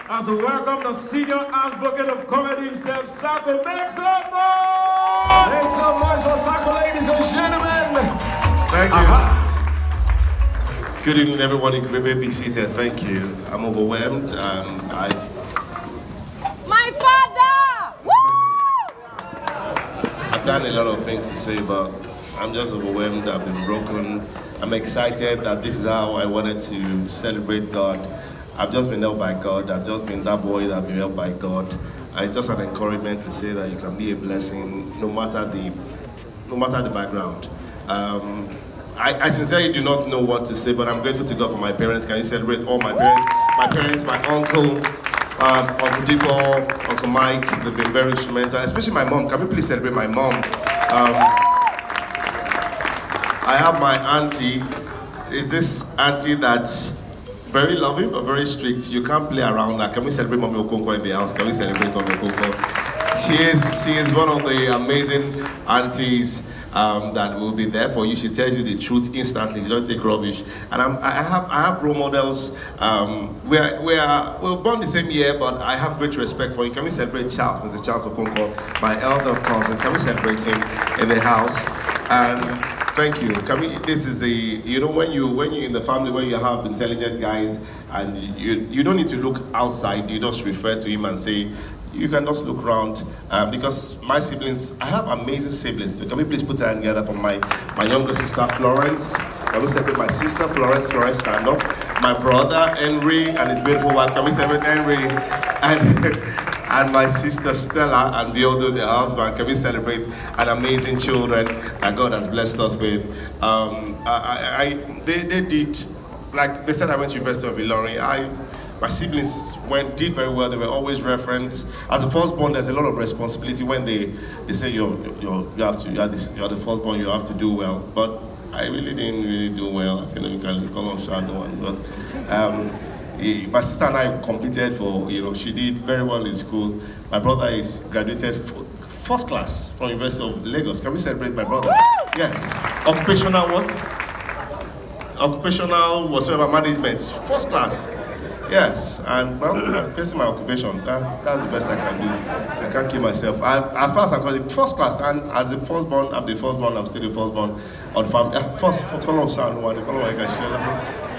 As we welcome the senior advocate of comedy himself, Saco. Make some noise! Make some noise for Saco, ladies and gentlemen. Thank you. Good evening, everyone. You can be seated. Thank you. I'm overwhelmed. My father! Woo! I've done a lot of things to say, but I'm just overwhelmed. I've been broken. I'm excited that this is how I wanted to celebrate God. I've just been helped by God. I've just been that boy that I've been helped by God. It's just an encouragement to say that you can be a blessing no matter the background. I sincerely do not know what to say, but I'm grateful to God for my parents. Can you celebrate all my parents? My parents, my uncle, Uncle Deepo, Uncle Mike, they've been very instrumental, especially my mom. Can we please celebrate my mom? I have my auntie. It's this auntie that's very loving but very strict. You can't play around her. Can we celebrate Mommy Okonkwo in the house? Can we celebrate Mommy Okonkwo? She is one of the amazing aunties that will be there for you. She tells you the truth instantly. She don't take rubbish. And I have role models. We're born the same year, but I have great respect for you. Can we celebrate Charles, Mr. Charles Okonkwo, my elder cousin? Can we celebrate him in the house? And thank you. This is when you're in the family where you have intelligent guys and you don't need to look outside. You just refer to him and say. You can just look around because my siblings, I have amazing siblings too. Can we please put her together for my younger sister, Florence? Can we celebrate my sister, Florence, stand up. My brother, Henry, and his beautiful wife. Can we celebrate Henry? And my sister, Stella, and Viodo, their husband. Can we celebrate an amazing children that God has blessed us with? They did, like they said, I went to University of Ilorin. My siblings did very well. They were always referenced. As a firstborn, there's a lot of responsibility when they say you're the firstborn, you have to do well. But I really didn't do well academically. Come on, shadow. But my sister and I competed for. She did very well in school. My brother is graduated first class from University of Lagos. Can we celebrate my brother? Yes. Occupational what? Occupational whatsoever management. First class. Yes, and well, I'm facing my occupation. That's the best I can do. I can't keep myself. As far as I'm concerned, first class, and as the firstborn, I'm still the firstborn of the family.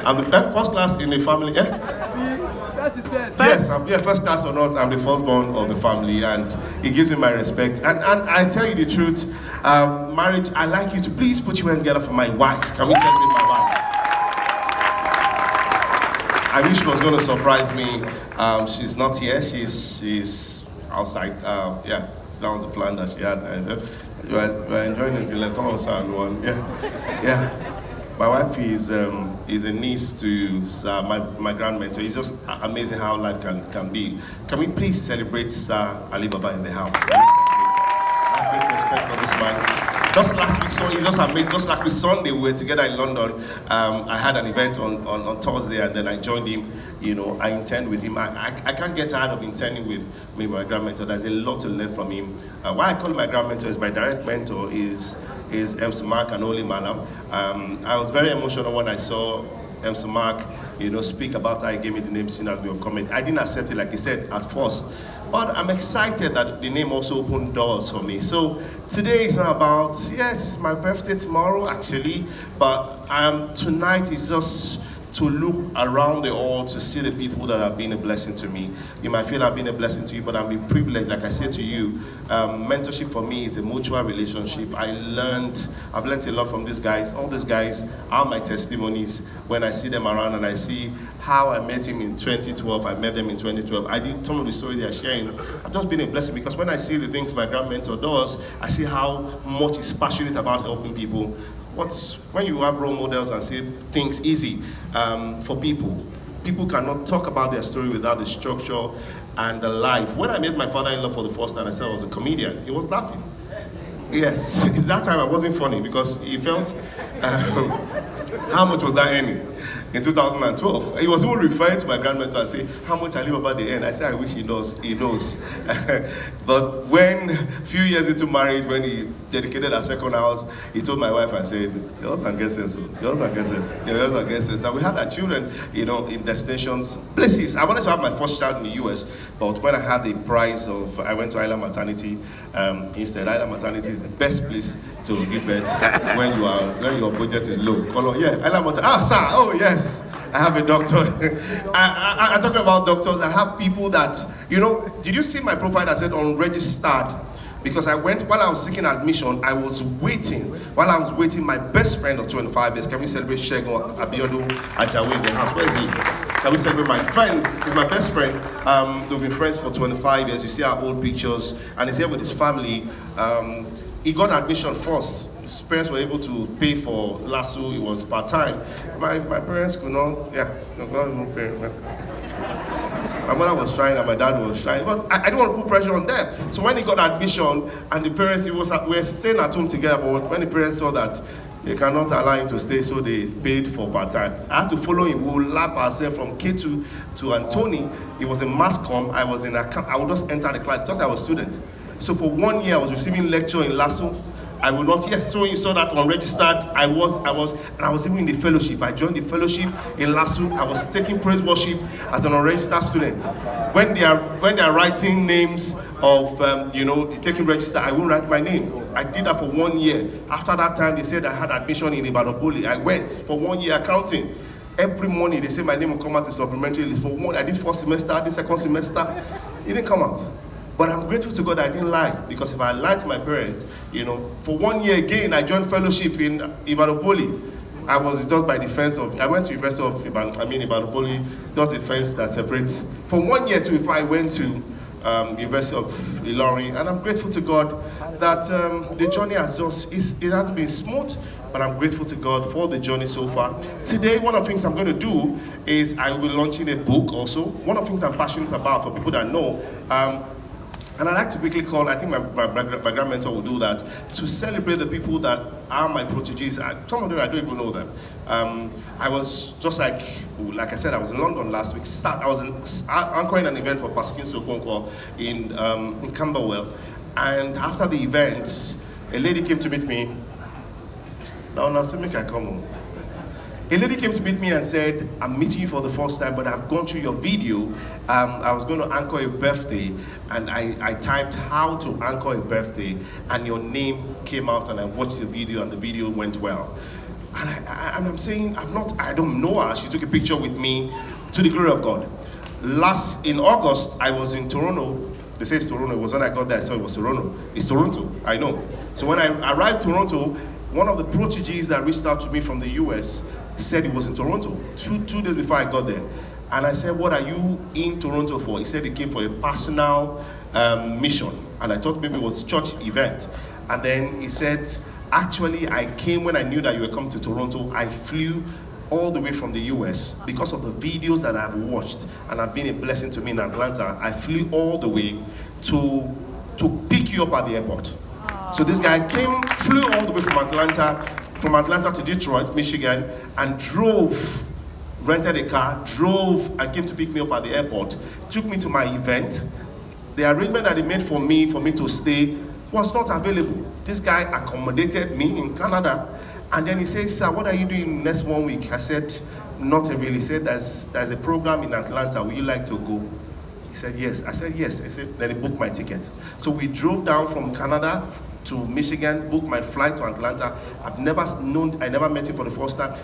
I'm the first class in the family. Yeah? That's his best. Yes, first class or not, I'm the firstborn of the family, and it gives me my respect. And I tell you the truth, marriage, I like you to please put your hand together for my wife. Can we celebrate my wife? I wish she was going to surprise me. She's not here. She's outside. That was the plan that she had. And we're enjoying it. Like, come on, son, one. Yeah. My wife is a niece to my grand mentor. It's just amazing how life can be. Can we please celebrate Sir Ali Baba in the house? Can we celebrate? I have great respect for this man. Just last week, so it's just amazing. Just like with Sunday, we were together in London. I had an event on Thursday, and then I joined him. I intend with him. I can't get tired of intending with me, my grand mentor. There's a lot to learn from him. Why I call him my grand mentor is my direct mentor is MC Mark and Oli Malam. I was very emotional when I saw MC Mark, speak about how he gave me the name Synagogue of Comedy. I didn't accept it like he said at first. But I'm excited that the name also opened doors for me. So today is not about, yes, it's my birthday tomorrow actually, but tonight is just to look around the hall to see the people that have been a blessing to me. You might feel I've been a blessing to you, but I'm a privilege. Like I said to you, mentorship for me is a mutual relationship. I've learned a lot from these guys. All these guys are my testimonies when I see them around and I see how I met him in 2012. I met them in 2012. I did some of the stories they are sharing. I've just been a blessing because when I see the things my grand mentor does, I see how much he's passionate about helping people. When you have role models and say things easy for people cannot talk about their story without the structure and the life. When I met my father-in-law for the first time, I said I was a comedian. He was laughing. Yes, that time I wasn't funny because he felt How much was I earning in 2012? He was even referring to my grandmentor and saying, how much I live about the end. I said, I wish he knows. He knows. But when, a few years into marriage, when he dedicated our second house, he told my wife and said, your husband gets sense. Your husband gets sense. Your husband gets sense. And we had our children, in destinations, places. I wanted to have my first child in the US, but when I had the price of, I went to Island Maternity instead. Island Maternity is the best place to give birth when your budget is low. Yeah, Island Maternity. Sir, oh yes, I have a doctor. I talk about doctors. I have people that, did you see my profile that said unregistered? Because while I was seeking admission, I was waiting. While I was waiting, my best friend of 25 years, can we celebrate Shegun Abiodun Ajawi in the house? Where is he? Can we celebrate my friend? He's my best friend. They've been friends for 25 years. You see our old pictures. And he's here with his family. He got admission first. His parents were able to pay for Lasso. It was part-time. My parents could not, not even pay. My mother was trying and my dad was trying, but I didn't want to put pressure on them. So when he got admission and the parents, we were staying at home together, but when the parents saw that they cannot allow him to stay, so they paid for part-time. I had to follow him. We would lap ourselves from K2 to Anthony. He was in mass comm. I was in account. I would just enter the class. I thought I was a student. So for 1 year, I was receiving lecture in Lasso. I will not, yes, so you saw that unregistered. I was even in the fellowship. I joined the fellowship in Lasso. I was taking praise worship as an unregistered student. When they are writing names of, taking register, I won't write my name. I did that for 1 year. After that time, they said I had admission in Ibadan Poly. I went for 1 year accounting. Every morning, they say my name will come out in supplementary list. I did first semester, the second semester. It didn't come out. But I'm grateful to God I didn't lie, because if I lied to my parents, for 1 year again, I joined fellowship in Ibadan Poly. I was just by the fence of, I went to University of Ibadan Poly, just the fence that separates. For 1 year too, before I went to University of Ilorin, and I'm grateful to God that the journey has it hasn't been smooth, but I'm grateful to God for the journey so far. Today, one of the things I'm going to do is I will be launching a book also. One of the things I'm passionate about, for people that know, and I'd like to quickly call, I think my grand mentor will do that, to celebrate the people that are my proteges. Some of them, I don't even know them. I was just like I said, I was in London last week. I was anchoring an event for Pastor King Sokonkwo in Camberwell. And after the event, a lady came to meet me. Now, see me, I come home. A lady came to meet me and said, I'm meeting you for the first time, but I've gone through your video. I was going to anchor a birthday, and I typed how to anchor a birthday, and your name came out, and I watched the video, and the video went well. And I'm saying, I don't know her. She took a picture with me, to the glory of God. In August, I was in Toronto. They say it's Toronto. It was when I got there, I saw it was Toronto. It's Toronto, I know. So when I arrived in Toronto, one of the proteges that reached out to me from the US said he was in Toronto two days before I got there. And I said, what are you in Toronto for? He said he came for a personal mission. And I thought maybe it was a church event. And then he said, actually, I came when I knew that you were coming to Toronto. I flew all the way from the US because of the videos that I've watched and have been a blessing to me in Atlanta. I flew all the way to pick you up at the airport. So this guy flew all the way from Atlanta to Detroit, Michigan, and rented a car, and came to pick me up at the airport, took me to my event. The arrangement that he made for me to stay was not available. This guy accommodated me in Canada, and then he says, sir, what are you doing next 1 week? I said, not really. He said, there's a program in Atlanta, would you like to go? He said, yes. I said, yes. He said, then he booked my ticket. So we drove down from Canada to Michigan, booked my flight to Atlanta. I never met him for the first time.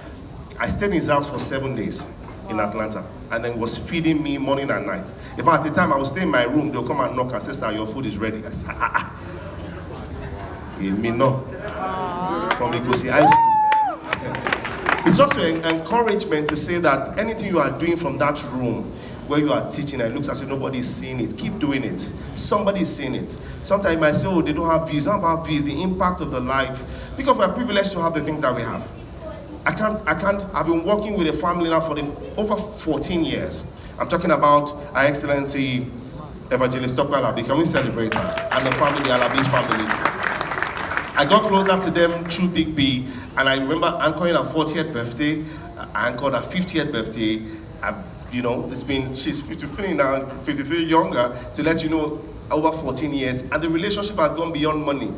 I stayed in his house for 7 days in Atlanta, and then was feeding me morning and night. In fact, at the time I was staying in my room, they'll come and knock and say, sir, your food is ready. I said, me no. From Ikosi High School. It's just an encouragement to say that anything you are doing from that room, where you are teaching and it looks as if nobody is seeing it, keep doing it. Somebody is seeing it. Sometimes you might say, oh, they don't have views. Don't have views, the impact of the life. Because we're privileged to have the things that we have. I've been working with a family now for over 14 years. I'm talking about Her Excellency Evangelist Dr. Alabi. Can we celebrate her? And the family, the Alabi's family. I got closer to them through Big B, and I remember anchoring her 40th birthday, I anchored her 50th birthday. She's 53 now, 53 younger, to let you know, over 14 years, and the relationship has gone beyond money.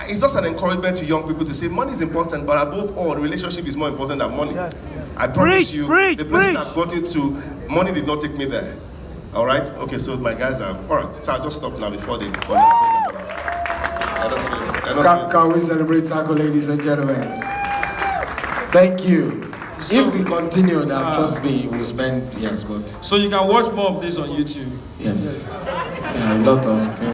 It's just an encouragement to young people to say money is important, but above all, the relationship is more important than money. Yes. I promise you, the places I've gotten to, money did not take me there. All right? Okay, so my guys are, all right, so I'll just stop now before they call me. Can we celebrate Saco, ladies and gentlemen? Thank you. So, if we continue that, trust me, we'll spend, yes, but... So you can watch more of this on YouTube? Yes. There are a lot of things.